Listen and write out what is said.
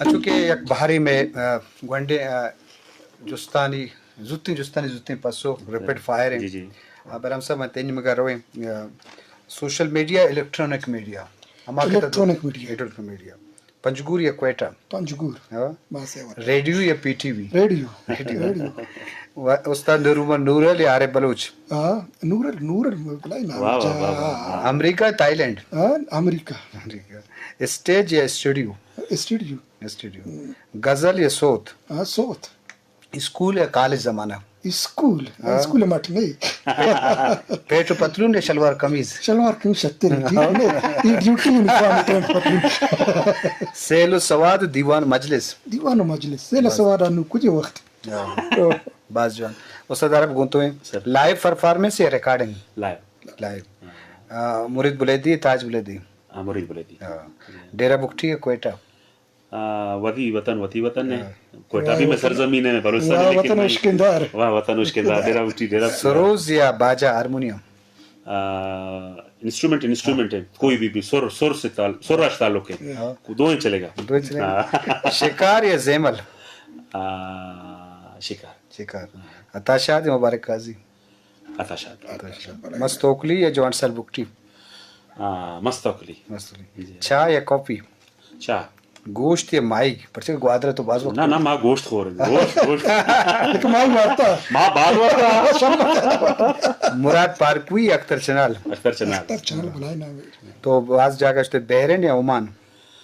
چونکہ یک بحری میں گونڈے جستانی زوتیں پسو ریپڈ فائر جی جی برام صاحب میں تین مگر روئیں social media electronic media electronic media Panjgur یا کوئٹہ ریڈیو یا پی ٹی وی ریڈیو استاد نور علی عارف بلوچ امریکہ تائی لینڈ امریکہ اسٹیج یا اسٹوڈیو اسٹوڈیو غزل یا صوت اسکول یا کالج زمانہ اسکول مٹ نہیں پیٹ و پتلون یا شلوار قمیض سیل و سواد دیوان مجلس سیل سواد انو کچھ وقت باز جوان استاد عرب گونتو ہیں لائیو پرفارمنس یا ریکارڈنگ لائیو مرید بلیدی تاج بلیدی مرید بلیدی ڈیرہ بکٹی یا کوئٹہ وطی وطن ہے کوئٹہ بھی میں سرزمین ہے بلوچستان ہے وطن اشکندار وطن اشکندار ڈیرہ بکٹی ڈیرہ سروز یا باجا ہارمونیم انسٹرومنٹ ہے کوئی بھی سر راش تعلق ہے دو ہی چلے گا شکار یا زیمل شکار عطاشاد یا مبارک قاضی مستوکلی یا جوان سال بکٹی مستوکلی چائے یا کافی چاہ گوشت یا مائی پرچہ گوادر تو بعض وقت نہ ماں گوشت خور مراد پارکوی یا اختر چنال اختر چنال تو بعض جگہ بحرین یا عمان